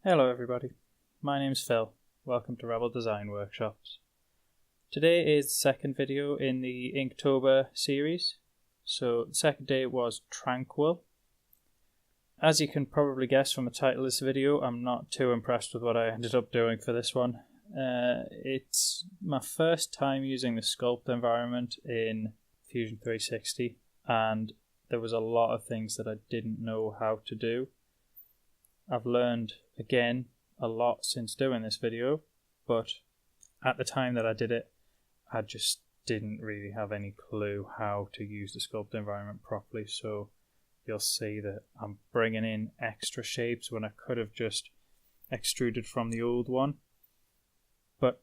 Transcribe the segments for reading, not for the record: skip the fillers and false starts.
Hello everybody, my name's Phil. Welcome to Rebel Design Workshops. Today is the second video in the Inktober series. So the second day was Tranquil. As you can probably guess from the title of this video, I'm not too impressed with what I ended up doing for this one. It's my first time using the sculpt environment in Fusion 360, and there was a lot of things that I didn't know how to do. I've learned, again, a lot since doing this video, but at the time that I did it, I just didn't really have any clue how to use the sculpt environment properly, so you'll see that I'm bringing in extra shapes when I could have just extruded from the old one. But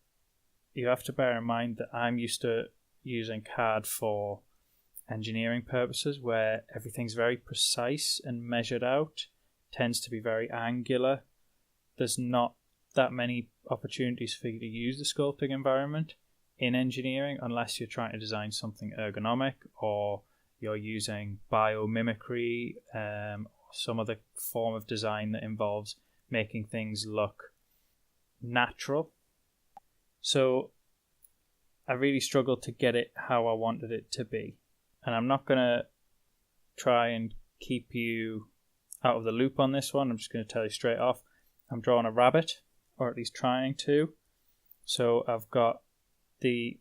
you have to bear in mind that I'm used to using CAD for engineering purposes, where everything's very precise and measured out. Tends to be very angular. There's not that many opportunities for you to use the sculpting environment in engineering unless you're trying to design something ergonomic or you're using biomimicry or some other form of design that involves making things look natural. So I really struggled to get it how I wanted it to be. And I'm not going to try and keep you out of the loop on this one. I'm just going to tell you straight off. I'm drawing a rabbit, or at least trying to. So I've got the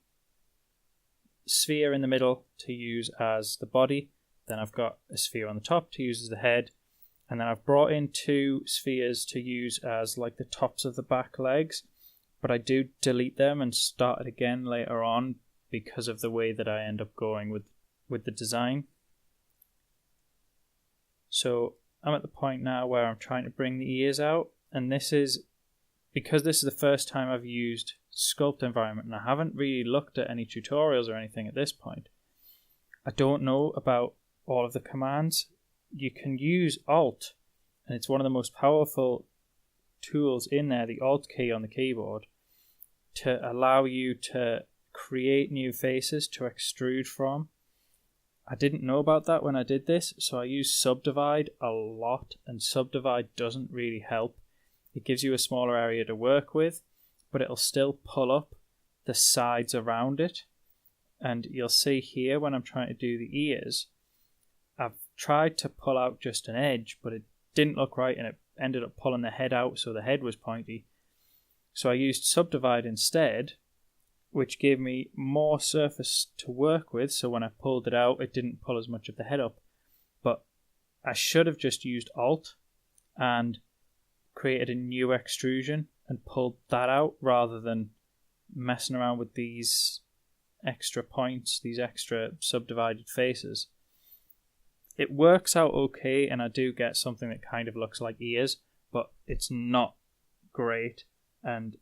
sphere in the middle to use as the body. Then I've got a sphere on the top to use as the head. And then I've brought in two spheres to use as like the tops of the back legs. But I do delete them and start it again later on because of the way that I end up going with the design. So I'm at the point now where I'm trying to bring the ears out, and this is because this is the first time I've used sculpt environment and I haven't really looked at any tutorials or anything at this point. I don't know about all of the commands. You can use Alt, and it's one of the most powerful tools in there, the Alt key on the keyboard, to allow you to create new faces to extrude from. I didn't know about that when I did this, so I used Subdivide a lot, and Subdivide doesn't really help. It gives you a smaller area to work with, but it'll still pull up the sides around it. And you'll see here when I'm trying to do the ears, I've tried to pull out just an edge, but it didn't look right, and it ended up pulling the head out, so the head was pointy. So I used Subdivide instead, which gave me more surface to work with, so when I pulled it out, it didn't pull as much of the head up. But I should have just used Alt and created a new extrusion and pulled that out rather than messing around with these extra points, these extra subdivided faces. It works out okay, and I do get something that kind of looks like ears, but it's not great. And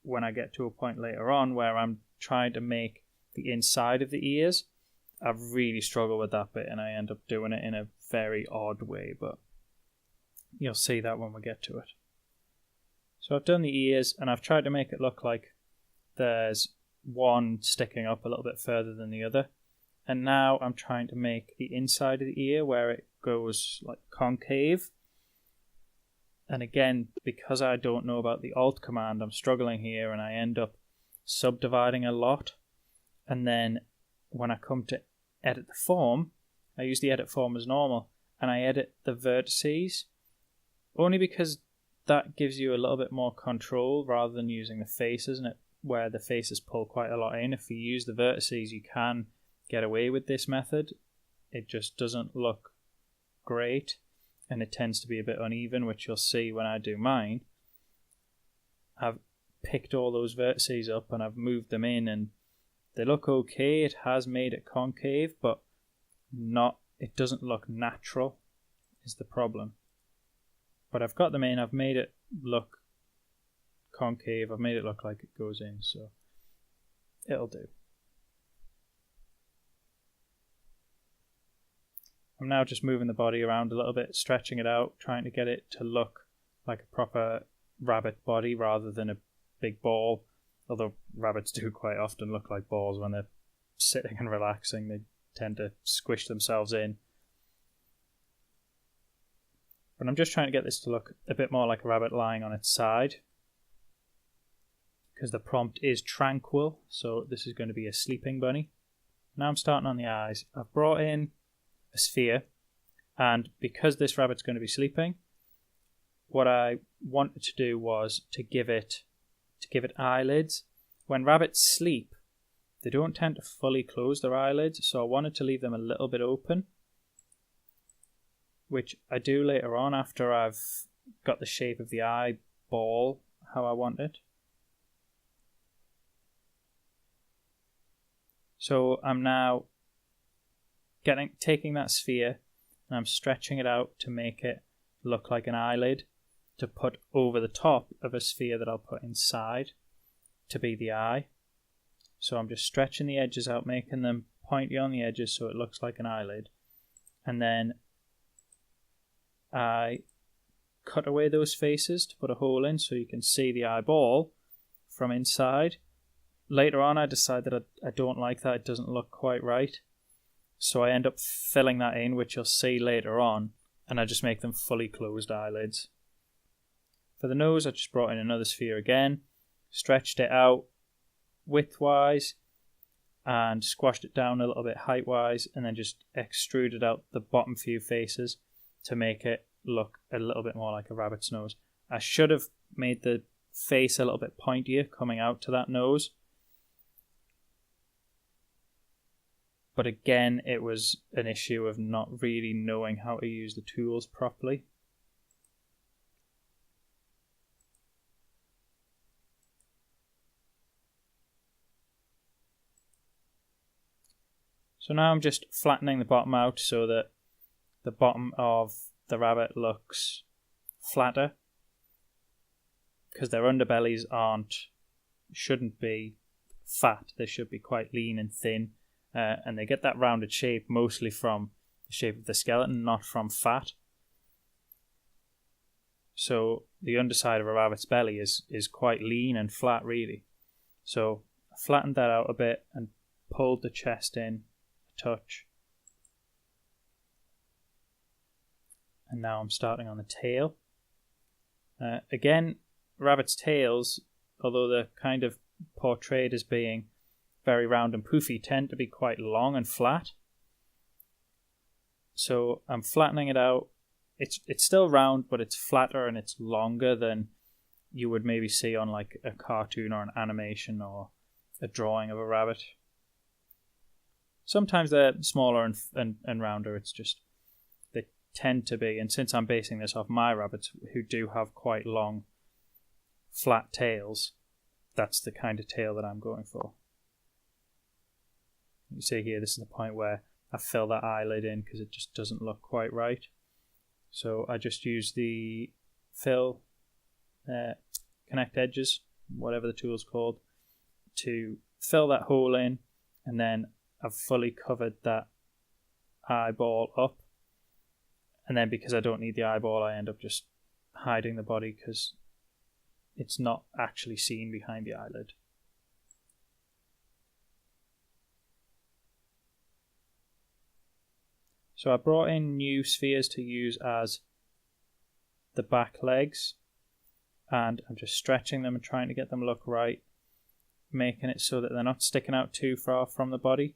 when I get to a point later on where I'm trying to make the inside of the ears, I really struggle with that bit, and I end up doing it in a very odd way, but you'll see that when we get to it. So I've done the ears, and I've tried to make it look like there's one sticking up a little bit further than the other, and now I'm trying to make the inside of the ear where it goes like concave. And again, because I don't know about the Alt command, I'm struggling here, and I end up subdividing a lot. And then when I come to edit the form, I use the edit form as normal, and I edit the vertices, only because that gives you a little bit more control rather than using the faces, and where the faces pull quite a lot in. If you use the vertices, you can get away with this method. It just doesn't look great, and it tends to be a bit uneven, which you'll see when I do mine. I've picked all those vertices up and I've moved them in, and they look okay. It has made it concave, but it doesn't look natural is the problem. But I've got them in, I've made it look concave, I've made it look like it goes in, so it'll do. I'm now just moving the body around a little bit, stretching it out, trying to get it to look like a proper rabbit body rather than a big ball. Although rabbits do quite often look like balls when they're sitting and relaxing. They tend to squish themselves in. But I'm just trying to get this to look a bit more like a rabbit lying on its side, because the prompt is Tranquil, so this is going to be a sleeping bunny. Now I'm starting on the eyes. I've brought in a sphere, and because this rabbit's going to be sleeping, what I wanted to do was to give it eyelids. When rabbits sleep, they don't tend to fully close their eyelids, so I wanted to leave them a little bit open, which I do later on after I've got the shape of the eyeball how I want it. So I'm now taking that sphere and I'm stretching it out to make it look like an eyelid to put over the top of a sphere that I'll put inside to be the eye. So I'm just stretching the edges out, making them pointy on the edges so it looks like an eyelid. And then I cut away those faces to put a hole in so you can see the eyeball from inside. Later on I decided that I don't like that, it doesn't look quite right. So I end up filling that in, which you'll see later on, and I just make them fully closed eyelids. For the nose I just brought in another sphere again, stretched it out widthwise and squashed it down a little bit height-wise, and then just extruded out the bottom few faces to make it look a little bit more like a rabbit's nose. I should have made the face a little bit pointier coming out to that nose, but again it was an issue of not really knowing how to use the tools properly. So now I'm just flattening the bottom out so that the bottom of the rabbit looks flatter, because their underbellies shouldn't be fat, they should be quite lean and thin, and they get that rounded shape mostly from the shape of the skeleton, not from fat. So the underside of a rabbit's belly is quite lean and flat really. So I flattened that out a bit and pulled the chest in a touch. And now I'm starting on the tail. Again, rabbits' tails, although they're kind of portrayed as being very round and poofy, tend to be quite long and flat. So I'm flattening it out. It's still round, but it's flatter and it's longer than you would maybe see on like a cartoon or an animation or a drawing of a rabbit. Sometimes they're smaller and rounder. It's just they tend to be, and since I'm basing this off my rabbits who do have quite long flat tails, that's the kind of tail that I'm going for. You see here, this is the point where I fill that eyelid in because it just doesn't look quite right. So I just use the fill, connect edges, whatever the tool's called, to fill that hole in, and then I've fully covered that eyeball up. And then because I don't need the eyeball, I end up just hiding the body because it's not actually seen behind the eyelid. So I brought in new spheres to use as the back legs, and I'm just stretching them and trying to get them look right, making it so that they're not sticking out too far from the body,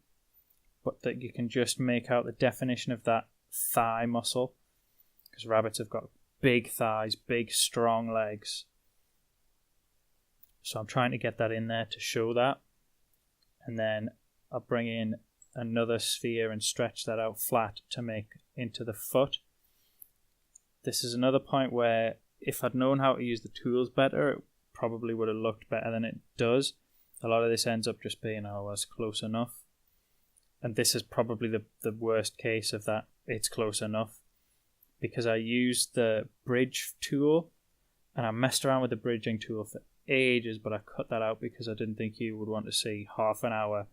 but that you can just make out the definition of that thigh muscle, because rabbits have got big thighs, big strong legs. So I'm trying to get that in there to show that, and then I'll bring in another sphere and stretch that out flat to make into the foot. This is another point where if I'd known how to use the tools better, it probably would have looked better than it does. A lot of this ends up just being, oh, that's close enough. And this is probably the worst case of that, it's close enough, because I used the bridge tool and I messed around with the bridging tool for ages, but I cut that out because I didn't think you would want to see half an hour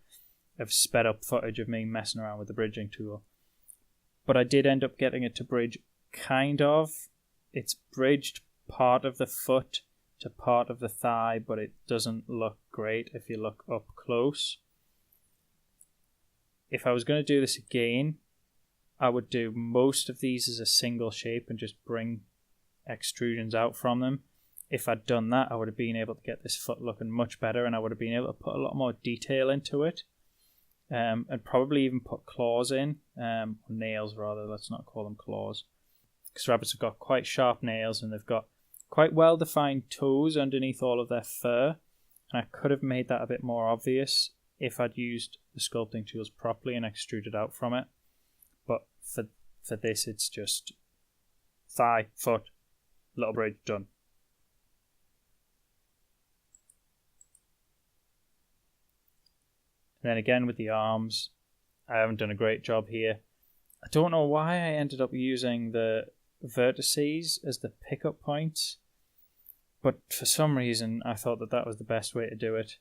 of sped up footage of me messing around with the bridging tool. But I did end up getting it to bridge kind of. It's bridged part of the foot to part of the thigh, but it doesn't look great if you look up close. If I was going to do this again, I would do most of these as a single shape and just bring extrusions out from them. If I'd done that, I would have been able to get this foot looking much better, and I would have been able to put a lot more detail into it, and probably even put claws in, nails rather, let's not call them claws, because rabbits have got quite sharp nails and they've got quite well defined toes underneath all of their fur, and I could have made that a bit more obvious if I'd used the sculpting tools properly and extruded out from it. But for this, it's just thigh, foot, little braid, done. And then again with the arms, I haven't done a great job here. I don't know why I ended up using the vertices as the pickup points, but for some reason I thought that was the best way to do it.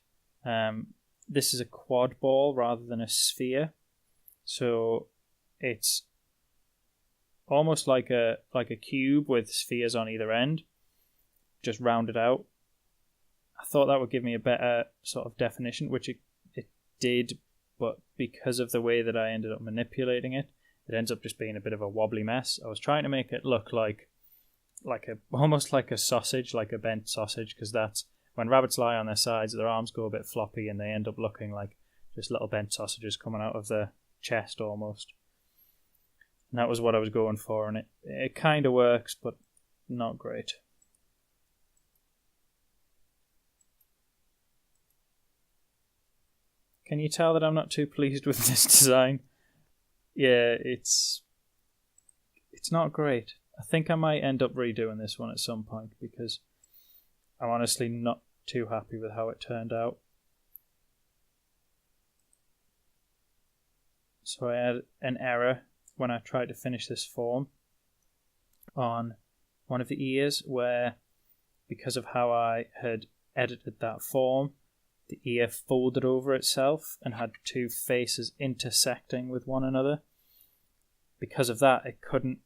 This is a quad ball rather than a sphere, so it's almost like a cube with spheres on either end, just rounded out. I thought that would give me a better sort of definition, which it did, but because of the way that I ended up manipulating it, it ends up just being a bit of a wobbly mess. I was trying to make it look like almost like a sausage, like a bent sausage, because that's when rabbits lie on their sides, their arms go a bit floppy and they end up looking like just little bent sausages coming out of the chest almost. And that was what I was going for, and it kind of works, but not great. Can you tell that I'm not too pleased with this design? Yeah, it's not great. I think I might end up redoing this one at some point because I'm honestly not too happy with how it turned out. So I had an error when I tried to finish this form on one of the ears, where because of how I had edited that form, the ear folded over itself and had two faces intersecting with one another. Because of that, it couldn't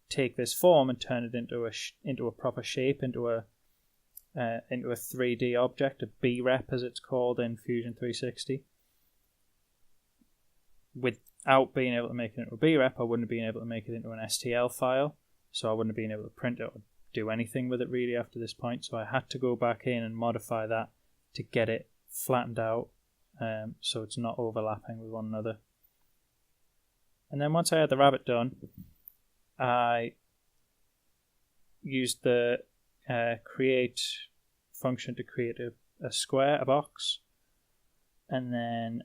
take this form and turn it into a proper shape, into a 3D object, a B-rep as it's called in Fusion 360. Without being able to make it into a B-rep, I wouldn't have been able to make it into an STL file, so I wouldn't have been able to print it or do anything with it really after this point. So I had to go back in and modify that to get it flattened out, so it's not overlapping with one another. And then once I had the rabbit done, I used the create function to create a square, a box, and then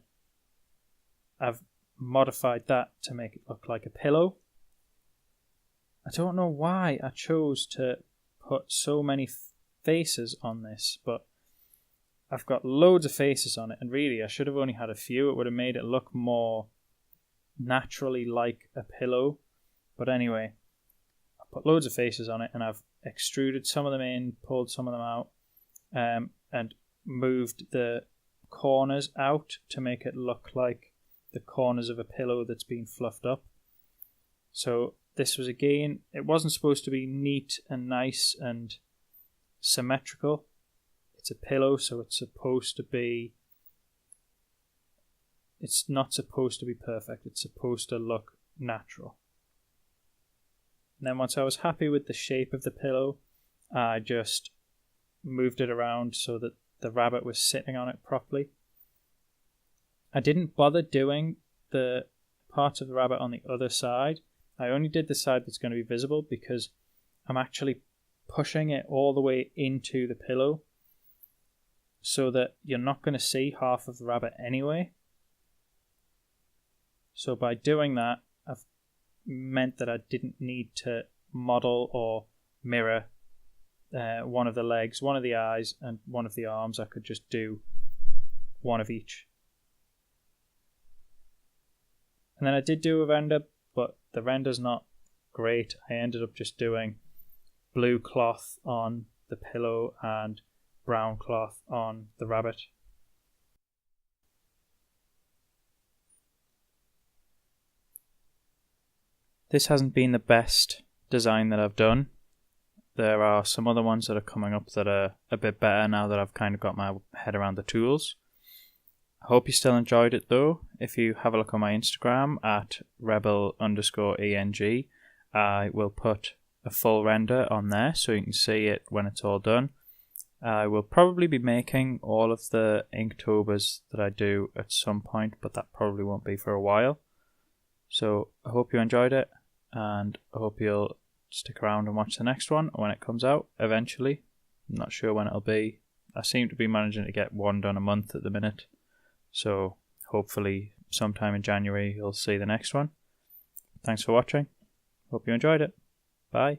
I've modified that to make it look like a pillow. I don't know why I chose to put so many faces on this, but I've got loads of faces on it, and really I should have only had a few. It would have made it look more naturally like a pillow. But anyway, I put loads of faces on it, and I've extruded some of them in, pulled some of them out, and moved the corners out to make it look like the corners of a pillow that's been fluffed up. So this was, again, it wasn't supposed to be neat and nice and symmetrical. It's a pillow, so it's not supposed to be perfect. It's supposed to look natural. And then once I was happy with the shape of the pillow, I just moved it around so that the rabbit was sitting on it properly. I didn't bother doing the parts of the rabbit on the other side. I only did the side that's going to be visible because I'm actually pushing it all the way into the pillow so that you're not going to see half of the rabbit anyway. So by doing that, I've meant that I didn't need to model or mirror one of the legs, one of the eyes, and one of the arms. I could just do one of each. And then I did do a render, but the render's not great. I ended up just doing blue cloth on the pillow and brown cloth on the rabbit. This hasn't been the best design that I've done. There are some other ones that are coming up that are a bit better now that I've kind of got my head around the tools. I hope you still enjoyed it though. If you have a look on my Instagram at rebel_eng, I will put a full render on there so you can see it when it's all done. I will probably be making all of the Inktobers that I do at some point, but that probably won't be for a while. So I hope you enjoyed it, and I hope you'll stick around and watch the next one when it comes out eventually. I'm not sure when it'll be. I seem to be managing to get one done a month at the minute, so hopefully sometime in January you'll see the next one. Thanks for watching. Hope you enjoyed it. Bye.